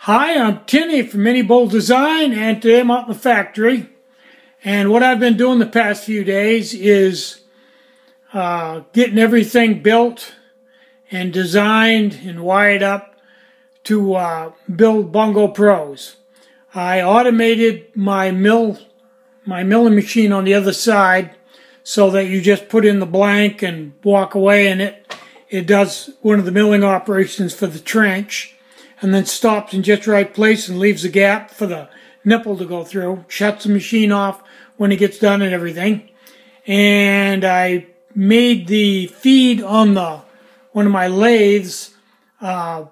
Hi, I'm Tinny from Mini Bowl Design, and today I'm out in the factory. And what I've been doing the past few days is getting everything built and designed and wired up to build Bongo Pros. I automated my milling machine on the other side so that you just put in the blank and walk away, and it does one of the milling operations for the trench, and then stops in just the right place and leaves a gap for the nipple to go through, shuts the machine off when it gets done and everything. And I made the feed on one of my lathes so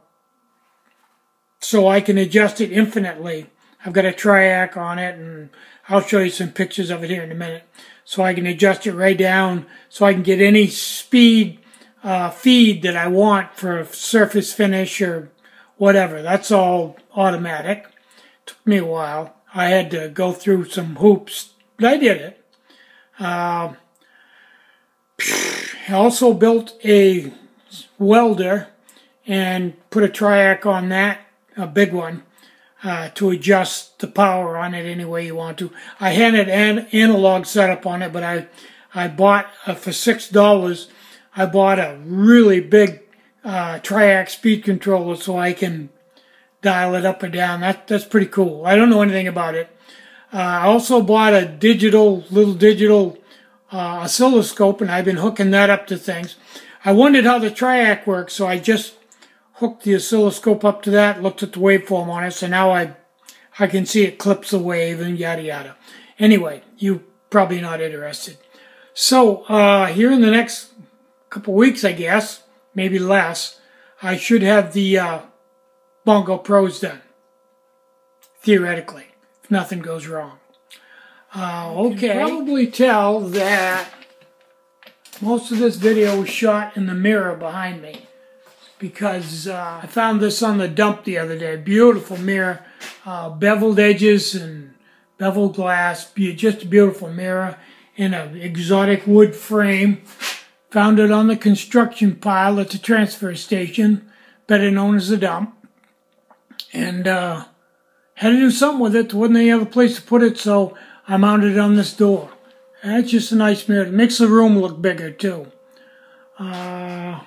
I can adjust it infinitely. I've got a triac on it, and I'll show you some pictures of it here in a minute. So I can adjust it right down so I can get any speed feed that I want for surface finish or whatever. That's all automatic. Took me a while. I had to go through some hoops, but I did it. I also built a welder and put a triac on that, a big one, to adjust the power on it any way you want to. I had an analog setup on it, but I bought, for $6, I bought a really big triac speed controller so I can dial it up or down. That's pretty cool. I don't know anything about it. I also bought a little digital oscilloscope, and I've been hooking that up to things. I wondered how the triac works, so I just hooked the oscilloscope up to that, looked at the waveform on it, so now I can see it clips the wave and yada yada. Anyway, you're probably not interested. So here in the next couple weeks, I guess, maybe less, I should have the Bongo Pros done, theoretically, if nothing goes wrong. Okay. You can probably tell that most of this video was shot in the mirror behind me, because I found this on the dump the other day. Beautiful mirror, beveled edges and beveled glass, just a beautiful mirror in an exotic wood frame. Found it on the construction pile at the transfer station, better known as the dump. And had to do something with it. There wasn't any other place to put it, so I mounted it on this door. And it's just a nice mirror. It makes the room look bigger, too. And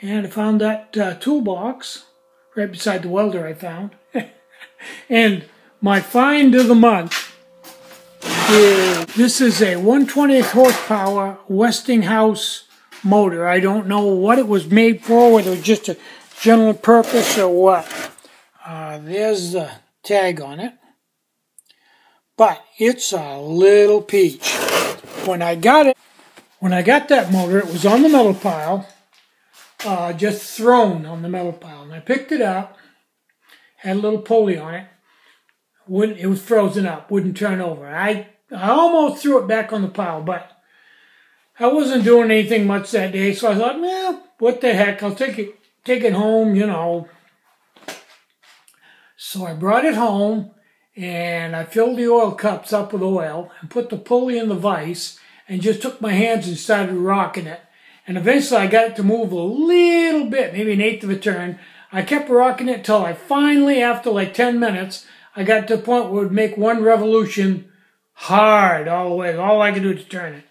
I found that toolbox right beside the welder I found. And my find of the month is, this is a 1/20th horsepower Westinghouse motor. I don't know what it was made for, whether it was just a general purpose or what. There's the tag on it. But it's a little peach. When I got that motor, it was on the metal pile, just thrown on the metal pile. And I picked it up, had a little pulley on it. It was frozen up, wouldn't turn over. I almost threw it back on the pile, but I wasn't doing anything much that day, so I thought, well, what the heck, I'll take it home, you know. So I brought it home, and I filled the oil cups up with oil and put the pulley in the vise and just took my hands and started rocking it. And eventually I got it to move a little bit, maybe an eighth of a turn. I kept rocking it till I finally, after like 10 minutes, I got to the point where it would make one revolution hard all the way. All I could do to turn it.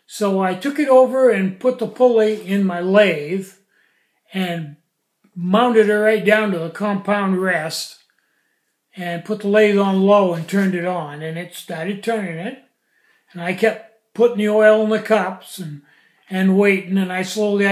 So I took it over and put the pulley in my lathe and mounted it right down to the compound rest and put the lathe on low and turned it on, and it started turning it. And I kept putting the oil in the cups and waiting, and I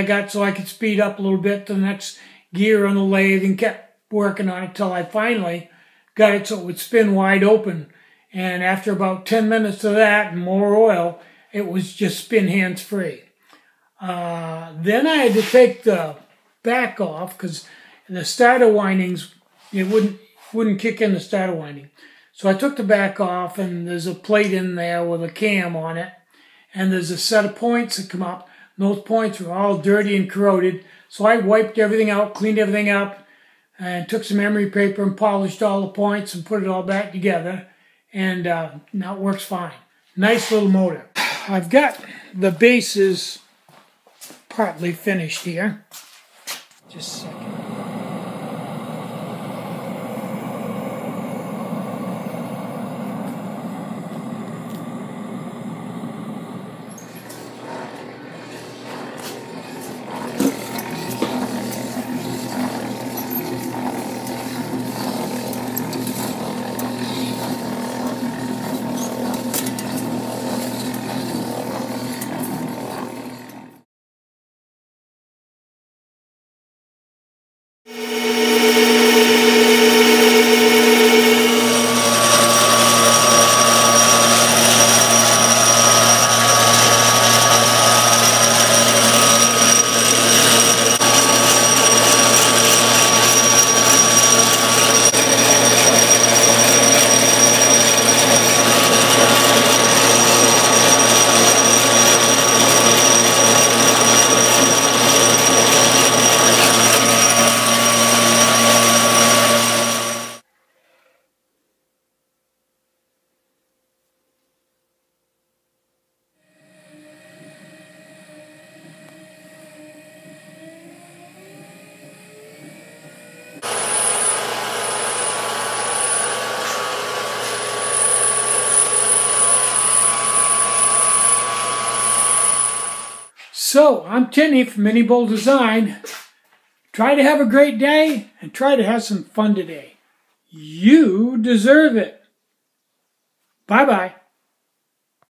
got so I could speed up a little bit to the next gear on the lathe and kept working on it till I finally got it so it would spin wide open. And after about 10 minutes of that and more oil, it was just spin hands free. Then I had to take the back off because the starter windings, it wouldn't kick in the starter winding. So I took the back off, and there's a plate in there with a cam on it, and there's a set of points that come up. And those points were all dirty and corroded. So I wiped everything out, cleaned everything up, and took some emery paper and polished all the points and put it all back together. And now it works fine. Nice little motor. I've got the bases partly finished here. Just a second. So, I'm Tinny from Mini Bull Design. Try to have a great day and try to have some fun today. You deserve it. Bye-bye.